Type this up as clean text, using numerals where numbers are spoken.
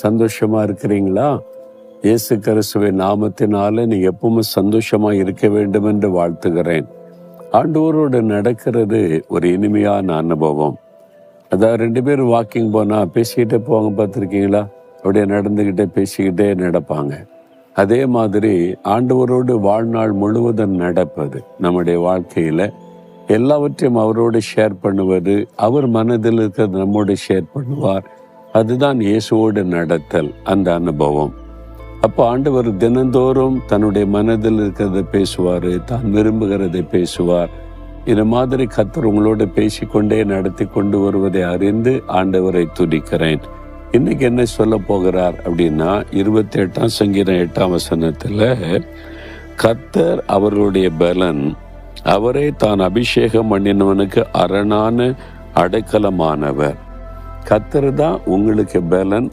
சந்தோஷமா இருக்கிறீங்களா? இயேசு கிறிஸ்துவின் நாமத்தினால நீ எப்பவுமே சந்தோஷமா இருக்க வேண்டும் என்று வாழ்த்துகிறேன். ஆண்டவரோடு நடக்கிறது ஒரு இனிமையான அனுபவம். அதான் 2 பேரும் வாக்கிங் போனா பேசிக்கிட்டே போவாங்க, பார்த்துருக்கீங்களா? அப்படியே நடந்துக்கிட்டே பேசிக்கிட்டே நடப்பாங்க. அதே மாதிரி ஆண்டவரோடு வாழ்நாள் முழுவதும் நடப்பது, நம்முடைய வாழ்க்கையில எல்லாவற்றையும் அவரோடு ஷேர் பண்ணுவது, அவர் மனதில் இருக்கிறது நம்மோடு ஷேர் பண்ணுவார். அதுதான் இயேசுவோடு நடத்தல், அந்த அனுபவம். அப்போ ஆண்டவர் தினந்தோறும் தன்னுடைய மனதில் இருக்கிறத பேசுவார், தான் விரும்புகிறதை பேசுவார். இந்த மாதிரி கர்த்தர் உங்களோடு பேசிக்கொண்டே நடத்தி கொண்டு வருவதை அறிந்து ஆண்டவரை துதிக்கிறேன். இன்னைக்கு என்ன சொல்ல போகிறார் அப்படின்னா, 28ஆம் சங்கீதம் 8ஆம் வசனத்துல, கர்த்தர் அவர்களுடைய பலன், அவரே தான் அபிஷேகம் பண்ணினவனுக்கு அரணான அடைக்கலமானவர். கர்த்தர் தான் உங்களுக்கு பலன்,